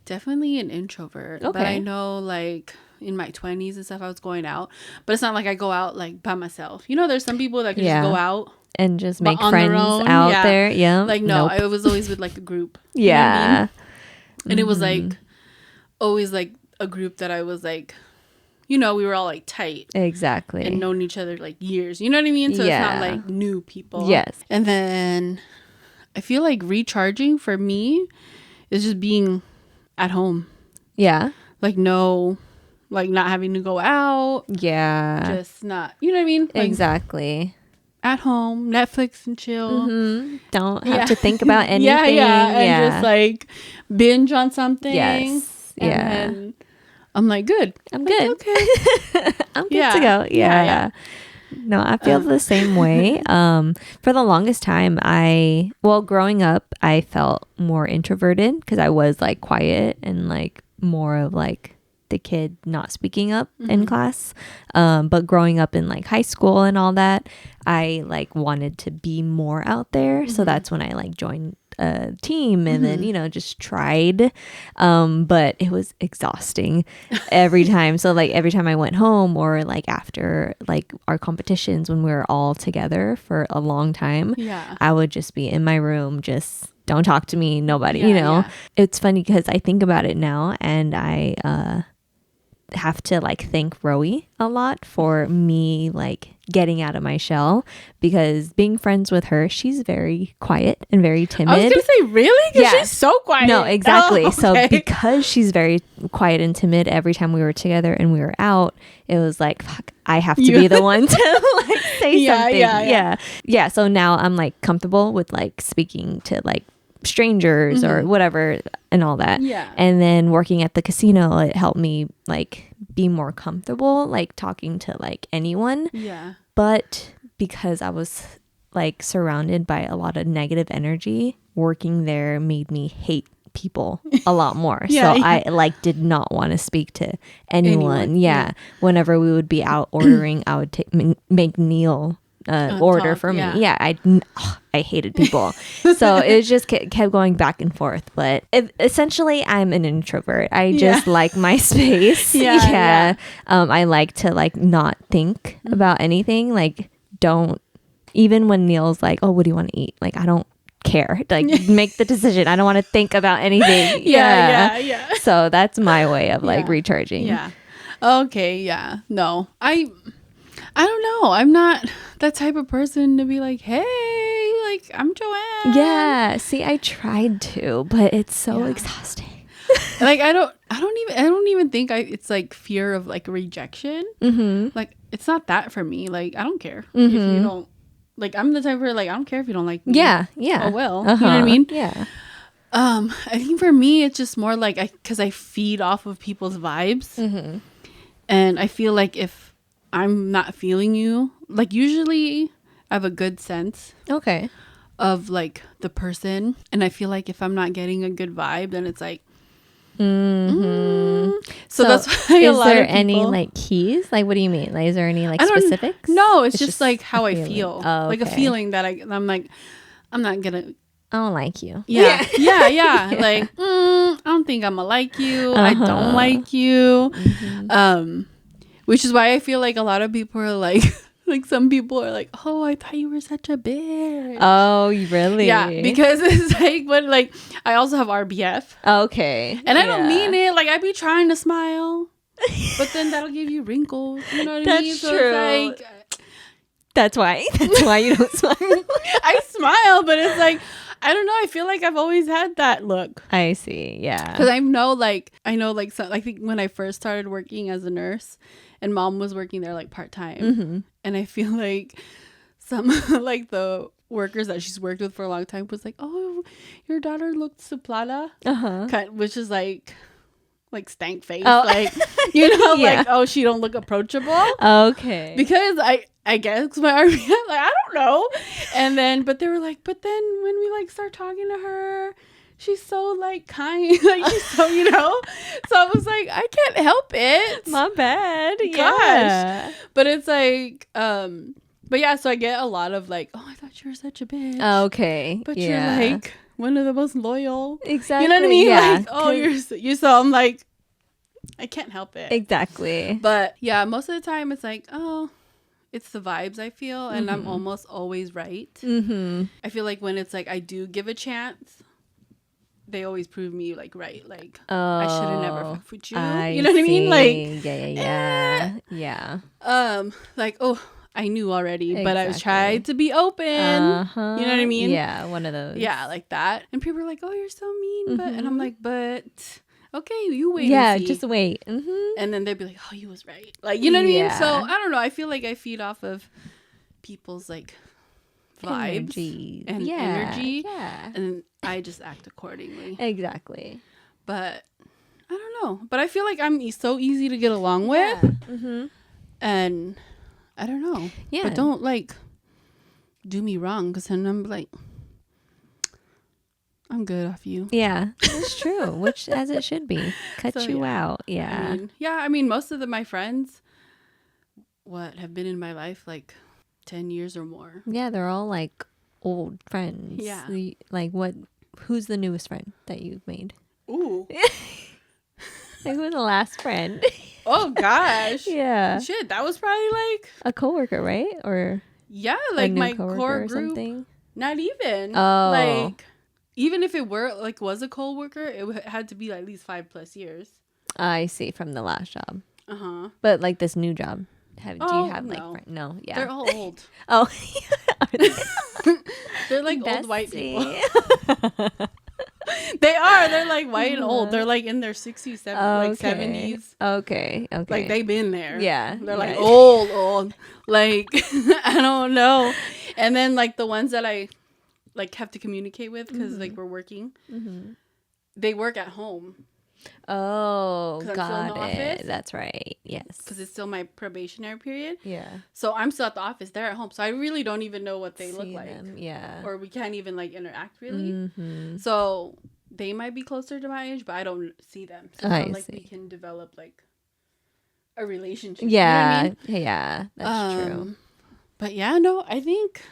definitely an introvert. Okay. But I know like in my 20s and stuff I was going out, but it's not like I go out like by myself. You know, there's some people that can just go out and just make friends out there. Yeah. Like, no, I was always with like a group. Yeah. You know what I mean? And it was like always like a group that I was like, you know, we were all like tight. Exactly. And known each other like years. You know what I mean? So it's not like new people. Yes. And then I feel like recharging for me is just being at home. Yeah. Like not having to go out. Yeah. Just not, you know what I mean? Like, exactly. At home, Netflix and chill. Don't have to think about anything. And just like binge on something. Yes. And then I'm like, good. I'm good. Okay. I'm good to go. Yeah. No, I feel the same way. For the longest time, growing up, I felt more introverted because I was like quiet and like more of like the kid not speaking up in class. But growing up in like high school and all that, I like wanted to be more out there. So that's when I like joined team, and then just tried, but it was exhausting every time. So like every time I went home, or like after like our competitions when we were all together for a long time, I would just be in my room, just don't talk to me, nobody. It's funny because I think about it now, and I have to like thank Rowie a lot for me like getting out of my shell, because being friends with her, she's very quiet and very timid. I was gonna say, really? Because she's so quiet. No, exactly. Oh, okay. So because she's very quiet and timid, every time we were together and we were out, it was like, fuck, I have to be the one to like say something. Yeah. So now I'm like comfortable with like speaking to like strangers or whatever and all that. And then working at the casino, it helped me like be more comfortable like talking to like anyone. But because I was like surrounded by a lot of negative energy, working there made me hate people a lot more. I like did not want to speak to anyone. Whenever we would be out ordering, I would make Neil order for me. I hated people. So it just kept going back and forth. But essentially, I'm an introvert. I just like my space. I like to like not think about anything. Like don't, even when Neil's like, oh, what do you want to eat? Like I don't care. Like make the decision. I don't want to think about anything. So that's my way of like recharging. Okay. No, I don't know. I'm not that type of person to be like, hey, like I'm Joanne. Yeah. See, I tried to, but it's so exhausting. Like I don't even think it's like fear of like rejection. Like it's not that for me. Like I don't care if you don't. Like I'm the type where like I don't care if you don't like me. Yeah. Oh well. You know what I mean? Yeah. I think for me it's just more like because I feed off of people's vibes, and I feel like if I'm not feeling you, like usually I have a good sense of like the person, and I feel like if I'm not getting a good vibe, then it's like so that's why is there any like keys? Like what do you mean? Like is there any like specifics? No, it's just like how I feel. Like a feeling that I'm like I'm not gonna, I don't like you. Yeah. Like I don't think I'm gonna like you. I don't like you. Which is why I feel like a lot of people are like like some people are like, oh, I thought you were such a bitch. Oh, really? Yeah, because it's like, but like I also have RBF. Okay. And I don't mean it. Like I be trying to smile, but then that'll give you wrinkles. You know what I mean? That's true. It's like, that's why you don't smile. I smile, but it's like, I don't know. I feel like I've always had that look. I see. Yeah. Because I know like I think when I first started working as a nurse, and Mom was working there like part time, and I feel like some like the workers that she's worked with for a long time was like, oh, your daughter looked suplada, which is like stank face, like like, oh, she don't look approachable. Okay. Because I guess my RBF, like I don't know. And then but they were like, but then when we like start talking to her, she's so like kind, like she's so so I was like, I can't help it, my bad. Gosh. But it's like but yeah, so I get a lot of like, oh, I thought you were such a bitch. Okay. But you're like one of the most loyal. Exactly. You know what I mean? Yeah. Like, oh, you're so I'm like, I can't help it. Exactly. But yeah, most of the time it's like, oh, it's the vibes I feel, and I'm almost always right. I feel like when it's like I do give a chance, they always prove me like right. Like I should have never fucked with you. You know what I mean? Like yeah. Like, oh, I knew already, but I was trying to be open. You know what I mean? Yeah, one of those. Yeah, like that. And people are like, oh, you're so mean, but and I'm like, but okay, you wait. Yeah, and see. Just wait. And then they'd be like, oh, you was right. Like, you know what I mean? So I don't know. I feel like I feed off of people's like vibes and energy. Yeah. And I just act accordingly. Exactly. But I don't know. But I feel like I'm so easy to get along with. And I don't know. Yeah. But don't like do me wrong, because then I'm like, I'm good off you. Yeah, that's true. Which, as it should be, cut you out. Yeah. I mean, most of my friends, have been in my life like 10 years or more. Yeah, they're all like old friends. Yeah. Like what? who's the newest friend that you've made? Ooh. Like, who's the last friend? Oh gosh. Yeah. Shit, that was probably like a coworker, right? Or yeah, like my core or group. something. Not even. Oh. Like even if it were like was a coworker, it had to be like, at least 5+ years. I see, from the last job. Uh-huh. But like this new job, do you have like no. no? Yeah. They're all old. Oh. They're like old white people. They are. They're like white and old. They're like in their 60s, 70s, like 70s. Okay. Like they've been there. Yeah. They're like old. Like I don't know. And then like the ones that I like have to communicate with because like we're working. Mm-hmm. They work at home. Oh, got it. Office, that's right. Yes. Because it's still my probationary period. Yeah. So I'm still at the office. They're at home. So I really don't even know what they look like. Yeah. Or we can't even like interact really. Mm-hmm. So they might be closer to my age, but I don't see them. So it's not like we can develop like a relationship. Yeah. You know what I mean? Yeah. That's true. But yeah, no, I think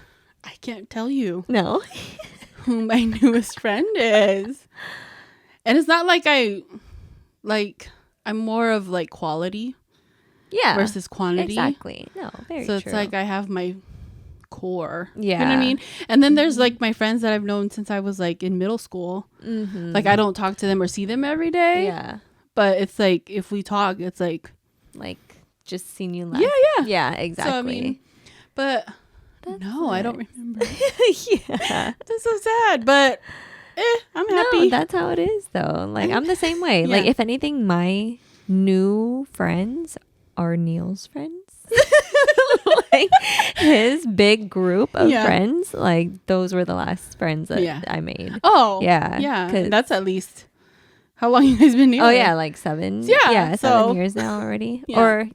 I can't tell you. No. Who my newest friend is. And it's not like I'm more of like quality versus quantity. Exactly. No, very true. So it's like I have my core. Yeah. You know what I mean? And then there's like my friends that I've known since I was like in middle school. Mm-hmm. Like I don't talk to them or see them every day. Yeah. But it's like if we talk, it's like just seen you last. Yeah. Yeah, exactly. So I mean, but that's no, nice. I don't remember. Yeah. That's so sad. But I'm happy. No, that's how it is though. Like I'm the same way. Yeah. Like if anything, my new friends are Neil's friends. Like his big group of friends, like those were the last friends that I made. Oh. Yeah. Yeah. That's at least how long you guys been together? Oh yeah, like 7. Yeah, 7 years now already. Yeah. Or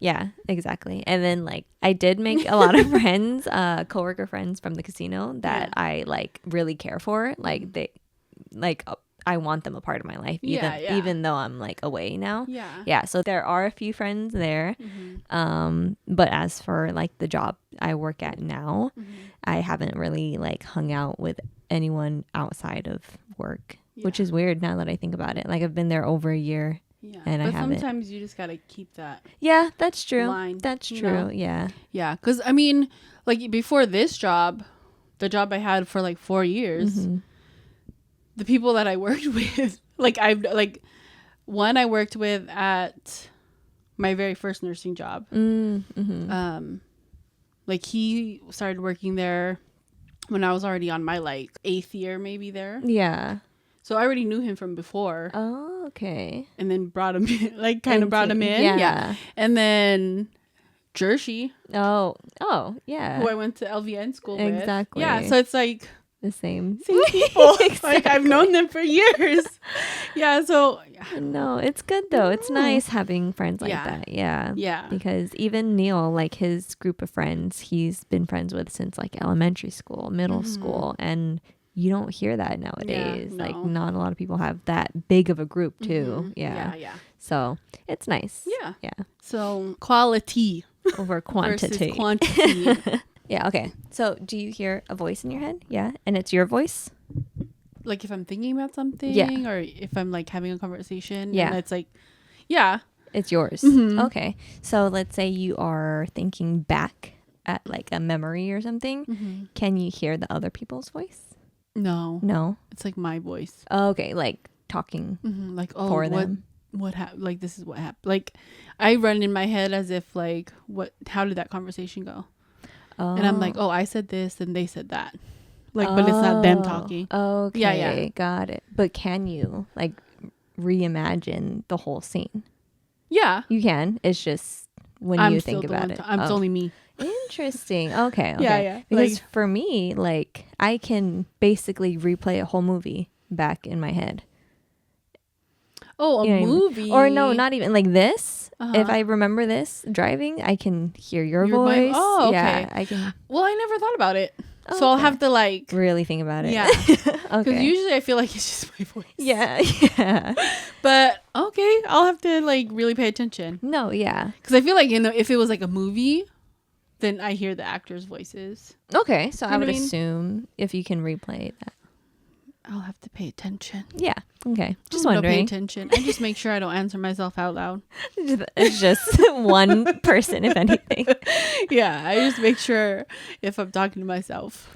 exactly. And then like I did make a lot of friends, coworker friends from the casino that I like really care for. Like I want them a part of my life even though I'm like away now. Yeah, so there are a few friends there. Mm-hmm. But as for like the job I work at now, I haven't really like hung out with anyone outside of work, which is weird now that I think about it. Like I've been there over a year. Yeah, and I haven't. Sometimes you just gotta keep that. Yeah, that's true. Line, that's true. Know? Yeah. Because I mean, like before this job, the job I had for like 4 years, the people that I worked with, one I worked with at my very first nursing job. Like he started working there when I was already on my like 8th year, maybe there. Yeah. So I already knew him from before. Oh, okay. And then brought him in, like kind of brought him in. Yeah. And then Jersey. Oh, yeah. Who I went to LVN school with. Exactly. Yeah. So it's like the same people. Exactly. Like I've known them for years. Yeah. So no, it's good though. It's nice having friends like that. Yeah. Yeah. Because even Neil, like his group of friends, he's been friends with since like elementary school, middle school, and you don't hear that nowadays. Yeah, no. Like not a lot of people have that big of a group too. Yeah. So it's nice. Yeah. So quality over quantity. Versus quantity. Yeah. Okay. So do you hear a voice in your head? Yeah. And it's your voice? Like if I'm thinking about something or if I'm like having a conversation. Yeah. And it's like, it's yours. Mm-hmm. Okay. So let's say you are thinking back at like a memory or something. Mm-hmm. Can you hear the other people's voice? No. It's like my voice. Oh, okay. Like talking like, for them. What happened? Like, this is what happened. Like, I run in my head as if like, how did that conversation go? Oh. And I'm like, oh, I said this and they said that. Like, but it's not them talking. Okay. Yeah. Got it. But can you like reimagine the whole scene? Yeah. You can. It's just when you think about it. It's only me. Interesting. Okay. Yeah. Because like, for me, like I can basically replay a whole movie back in my head. Oh, a movie? I mean? Or no, not even like this. If I remember this driving, I can hear your voice. Oh, okay. Yeah, I can. Well, I never thought about it. So I'll have to like really think about it. Yeah. Because usually I feel like it's just my voice. Yeah. But okay, I'll have to like really pay attention. No, yeah. Because I feel like if it was like a movie, then I hear the actors' voices. Okay, so I would assume if you can replay that. I'll have to pay attention. Yeah. Okay. Just Don't wondering. pay attention. I just make sure I don't answer myself out loud. It's just one person, if anything. Yeah, I just make sure if I'm talking to myself,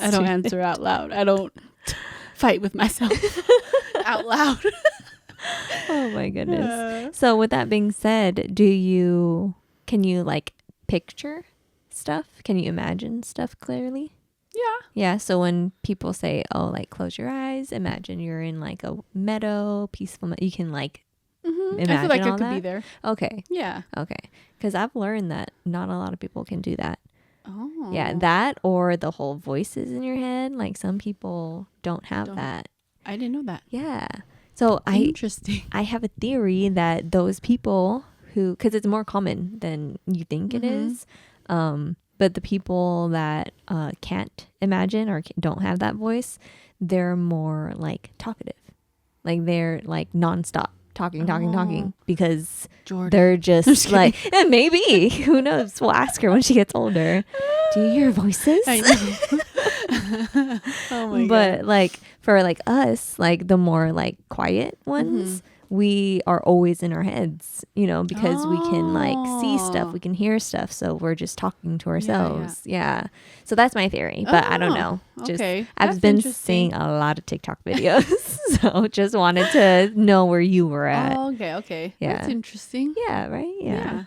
I don't answer out loud. I don't fight with myself out loud. Oh my goodness. So with that being said, can you like picture stuff? Can you imagine stuff clearly? Yeah. Yeah. So when people say, oh, like close your eyes, imagine you're in like a meadow, peaceful, you can like imagine I feel like all I could that? be there. Okay. Yeah. Okay. Because I've learned that not a lot of people can do that. Oh. Yeah. That or the whole voices in your head. Like some people don't have that. I didn't know that. Yeah. So Interesting. I have a theory that those people who, because it's more common than you think it is, but the people that can't imagine or don't have that voice, they're more like talkative. Like they're like nonstop talking because Jordan. they're just like, and maybe, who knows? We'll ask her when she gets older. Do you hear voices? I know. Oh my god. But like for like us, like the more like quiet ones, we are always in our heads, because we can like see stuff, we can hear stuff, so we're just talking to ourselves. Yeah. So that's my theory, but I don't know. Just okay. I've been seeing a lot of TikTok videos, so just wanted to know where you were at. Oh, okay. Yeah. That's interesting. Yeah, right? Yeah.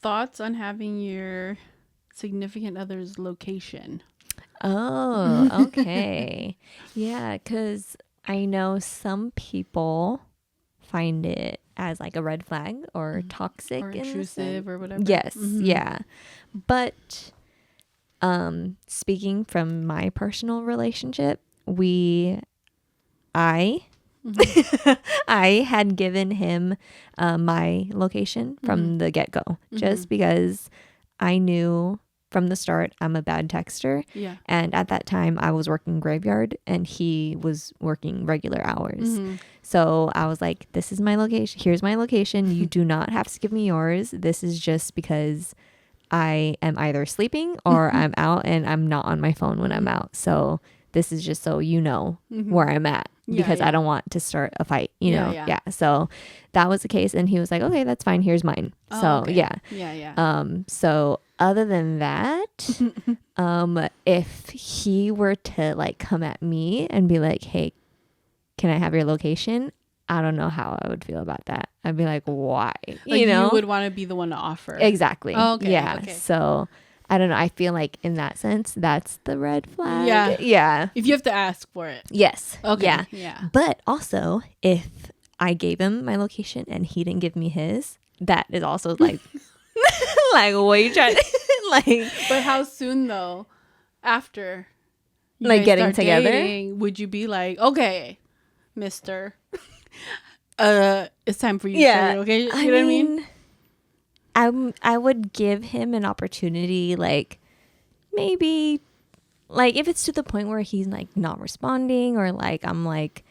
Thoughts on having your significant other's location? Oh, okay. Yeah, because I know some people find it as like a red flag or toxic Or in intrusive or whatever. Yes, yeah. But speaking from my personal relationship, I had given him my location from the get-go, just because I knew from the start I'm a bad texter. Yeah. And at that time I was working graveyard and he was working regular hours. So I was like, this is my location. Here's my location. You do not have to give me yours. This is just because I am either sleeping or I'm out and I'm not on my phone when I'm out. So this is just so you know where I'm at, because I don't want to start a fight, you know? Yeah. So that was the case. And he was like, okay, that's fine. Here's mine. Oh, so okay. Yeah. So other than that, if he were to like come at me and be like, hey, can I have your location? I don't know how I would feel about that. I'd be like, why? You would want to be the one to offer. Exactly. Oh, okay. Yeah. Okay. So I don't know. I feel like in that sense, that's the red flag. Yeah. Yeah. If you have to ask for it. Yes. Okay. Yeah. Yeah. But also, if I gave him my location and he didn't give me his, that is also like, like, what are you trying to, like. But how soon though, after you like guys getting start together, dating, would you be like, okay, mister, it's time for you to start your location? You know what I mean? I would give him an opportunity, like maybe like if it's to the point where he's like not responding, or like I'm like,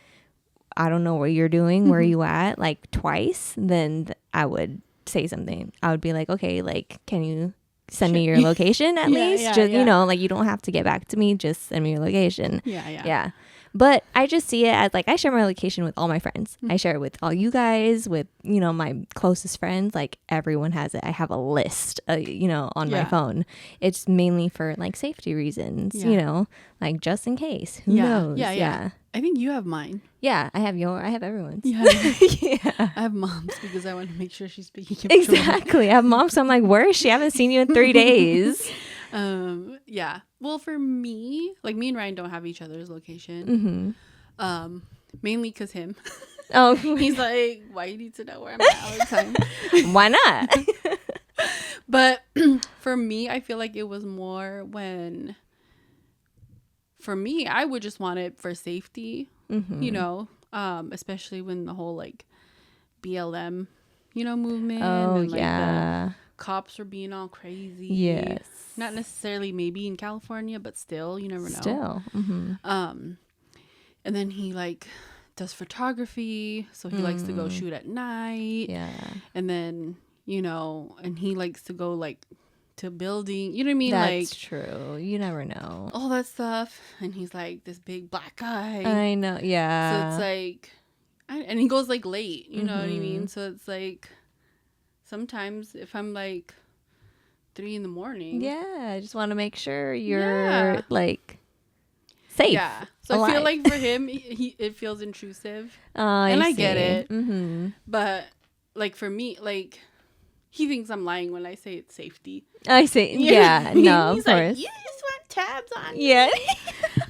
I don't know what you're doing, where are you at, like twice, then I would say something. I would be like, okay, like can you send me your location at least? Just you know, like you don't have to get back to me, just send me your location. Yeah. But I just see it as like, I share my location with all my friends. I share it with all you guys, with, my closest friends. Like everyone has it. I have a list, on my phone. It's mainly for like safety reasons, like just in case. Who knows? Yeah. I think you have mine. Yeah, I have everyone's. Yeah. I have mom's because I want to make sure she's speaking of Exactly. I have mom's. So I'm like, where is she? I haven't seen you in 3 days. Yeah. Well, for me, like me and Ryan don't have each other's location. Mainly because him. Oh, he's like, why you need to know where I'm at all the time? Why not? But for me, I feel like it was more when, for me, I would just want it for safety, especially when the whole like BLM, movement. Oh, and, like, yeah. the cops were being all crazy. Yes. Not necessarily maybe in California, but still, you never know. Still. And then he like does photography, so he likes to go shoot at night. Yeah. And then, and he likes to go like to building. You know what I mean? That's true. You never know. All that stuff. And he's like this big black guy. I know. Yeah. So it's like, and he goes like late. You know what I mean? So it's like, sometimes if I'm like 3 a.m. Yeah, I just want to make sure you're like safe. Yeah. So alive. I feel like for him, it feels intrusive. And I get it. But like for me, like he thinks I'm lying when I say it's safety. I see. Yeah. No, he's of course. Like, you just want tabs on. Yeah.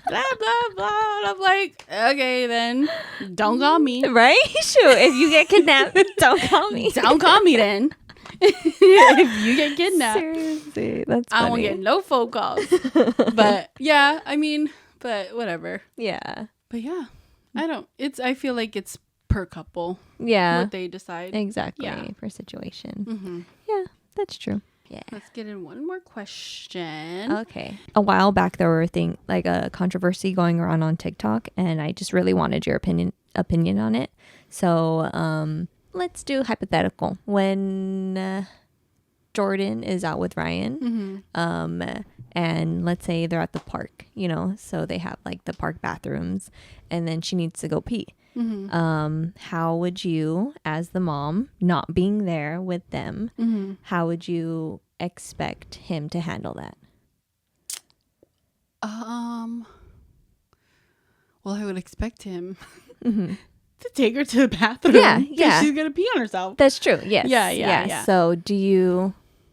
Blah blah blah. And I'm like, okay, then don't call me. Right? Shoot. If you get kidnapped, don't call me. Don't call me then. If you get kidnapped, seriously, that's funny. I won't get no phone calls. But yeah, I mean, but whatever. Yeah. But yeah, I feel like it's per couple. Yeah. What they decide. Exactly. Yeah. Per situation. Yeah, that's true. Yeah. Let's get in one more question. Okay. A while back, there were a controversy going around on TikTok, and I just really wanted your opinion on it. So, let's do hypothetical. When Jordan is out with Ryan, and let's say they're at the park, so they have like the park bathrooms, and then she needs to go pee. How would you, as the mom, not being there with them, how would you expect him to handle that? Well, I would expect him to take her to the bathroom. Yeah. She's gonna pee on herself. That's true. Yes. Yeah. So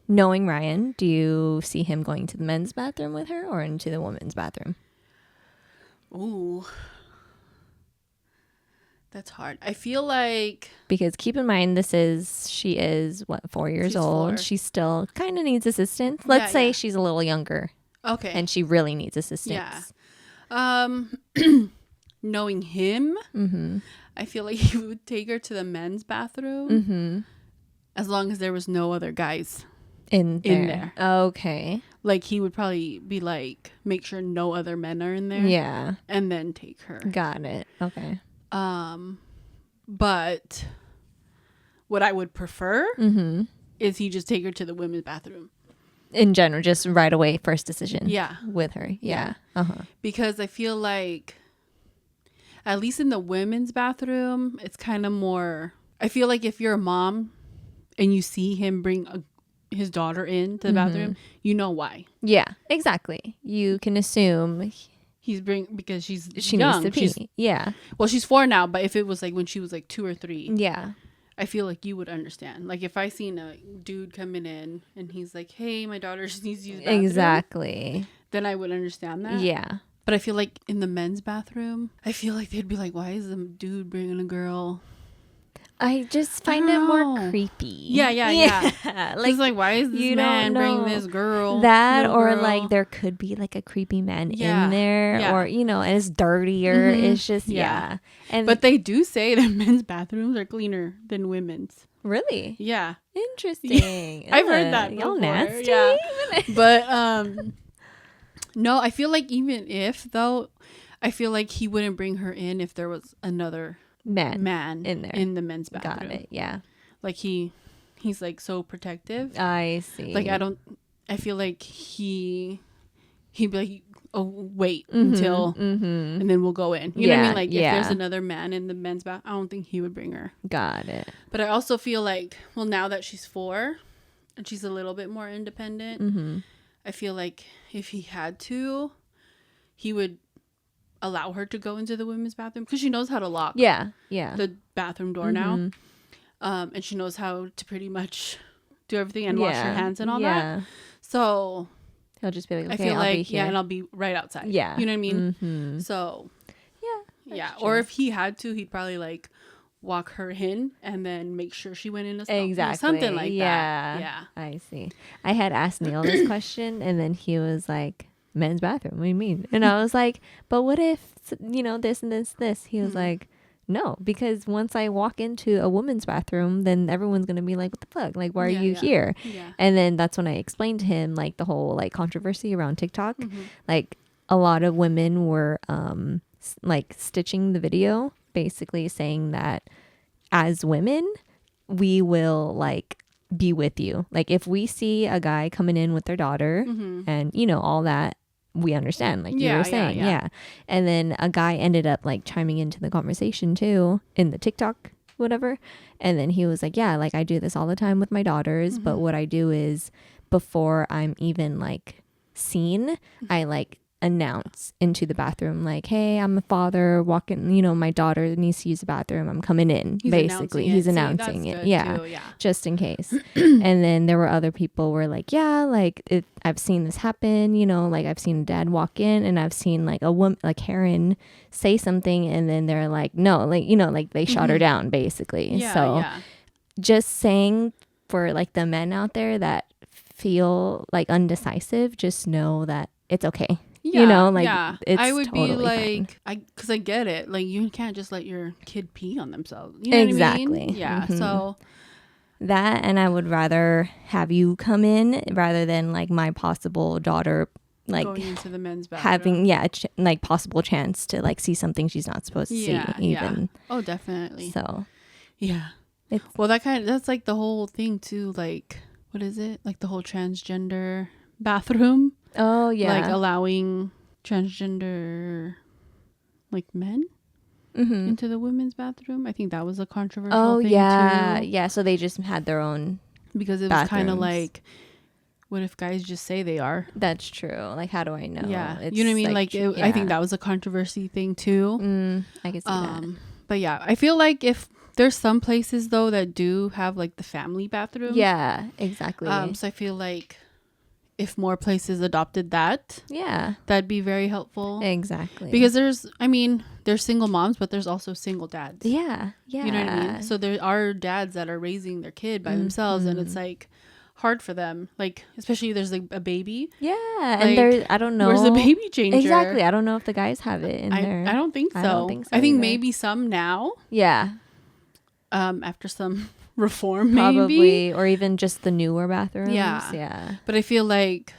knowing Ryan, do you see him going to the men's bathroom with her or into the women's bathroom? Ooh. That's hard. I feel like, because keep in mind, she is 4 years old. 4. She still kind of needs assistance. Let's say she's a little younger. Okay. And she really needs assistance. Yeah. Knowing him, I feel like he would take her to the men's bathroom as long as there was no other guys in there. Okay. Like he would probably be like, make sure no other men are in there. Yeah. And then take her. Got it. Okay. But what I would prefer is he just take her to the women's bathroom. In general, just right away, first decision. Yeah. With her. Yeah. Because I feel like, at least in the women's bathroom, it's kind of more, I feel like if you're a mom and you see him bring his daughter into the bathroom, you know why. Yeah, exactly. You can assume because she young. Needs to pee. Yeah. Well, she's 4 now, but if it was like when she was like 2 or 3. Yeah. I feel like you would understand. Like if I seen a dude coming in and he's like, hey, my daughter just needs to use the bathroom. Exactly. Then I would understand that. Yeah. But I feel like in the men's bathroom, I feel like they'd be like, why is the dude bringing a girl? I just find it more creepy. Yeah. Like why is this man bringing this girl? Or like there could be like a creepy man in there, or and it's dirtier. It's just but they do say that men's bathrooms are cleaner than women's. Really? Yeah. Interesting. I've heard that. Y'all before. nasty. Yeah. But no, I feel like even if though, I feel like he wouldn't bring her in if there was another man in there in the men's bathroom. Got it. Yeah. Like he's like so protective. I see. Like I feel like he'd be like, oh wait until and then we'll go in. You know what I mean? Like if there's another man in the men's bath, I don't think he would bring her. Got it. But I also feel like, well, now that she's 4 and she's a little bit more independent, I feel like if he had to, he would allow her to go into the women's bathroom because she knows how to lock the bathroom door now, and she knows how to pretty much do everything and wash her hands and all that. So he'll just be like, okay, I feel I'll like be here. and I'll be right outside. You know what I mean? So or if he had to, he'd probably like walk her in and then make sure she went in as well. Exactly. Something like that. Yeah. I see. I had asked Neil this question and then he was like, men's bathroom, what do you mean? And I was like, but what if this and this? He was like, no, because once I walk into a woman's bathroom, then everyone's gonna be like, what the fuck, like why are you here? And then that's when I explained to him like the whole like controversy around TikTok. Like a lot of women were like stitching the video, basically saying that as women we will like be with you. Like if we see a guy coming in with their daughter and you know all that, we understand, like you were saying. Yeah. And then a guy ended up like chiming into the conversation too in the TikTok whatever, and then he was like, yeah, like I do this all the time with my daughters, but what I do is before I'm even like seen, I like announce into the bathroom like, hey, I'm a father walking, you know, my daughter needs to use the bathroom, I'm coming in. He's announcing it. Yeah, just in case. And then there were other people were like, yeah, like I've seen this happen, you know, like I've seen a dad walk in and I've seen like a woman like Karen say something and then they're like, no, like, you know, like they shot her down basically. Just saying for like the men out there that feel like undecisive, just know that it's okay. You know, like it's I would totally be like fine. Because I get it, like you can't just let your kid pee on themselves, you know what I mean? Yeah. So that, and I would rather have you come in rather than like my possible daughter like going into the men's bathroom, having like possible chance to like see something she's not supposed to see even. Oh, definitely. So well, that's like the whole thing too, like what is it, like the whole transgender bathroom. Oh yeah, like allowing transgender like men into the women's bathroom. I think that was a controversial thing too. Yeah, so they just had their own, because it was kind of like, what if guys just say they are? That's true. Like how do I know? Yeah, you know what I mean? Like I think that was a controversy thing too. I can see that. But yeah, I feel like if there's some places though that do have like the family bathroom. Yeah, exactly. So I feel like if more places adopted that, that'd be very helpful. Exactly. Because there's single moms, but there's also single dads. Yeah. You know what I mean? So there are dads that are raising their kid by themselves, and it's like hard for them, like especially if there's like a baby. Yeah, like, and there's, I don't know, where's the baby changer? Exactly. I don't know if the guys have it in there. I don't think so. I think maybe some now. Yeah. After some reform, probably, maybe, or even just the newer bathrooms. Yeah. But I feel like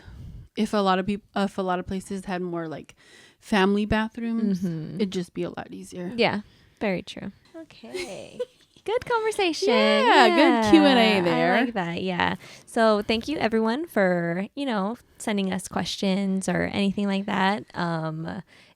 if a lot of places had more like family bathrooms, it'd just be a lot easier. Yeah, very true. Okay. Good conversation. Yeah, good Q&A there. I like that. Yeah. So thank you everyone for, sending us questions or anything like that.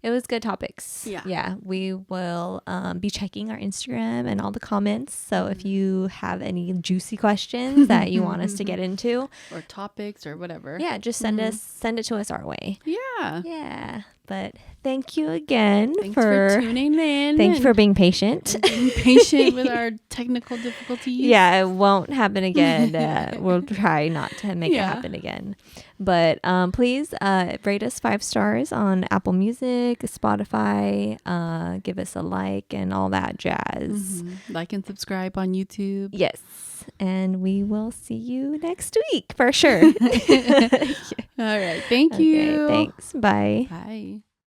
It was good topics. Yeah. We will be checking our Instagram and all the comments. So if you have any juicy questions that you want us to get into, or topics or whatever, just send it to us our way. Yeah. But thank you again. Thanks for tuning in. Thank you for being patient. Being patient with our technical difficulties. Yeah, it won't happen again. We'll try not to make it happen again. But please rate us 5 stars on Apple Music, Spotify. Give us a like and all that jazz. Like and subscribe on YouTube. Yes. And we will see you next week for sure. All right. Thank you. Thanks. Bye. Bye.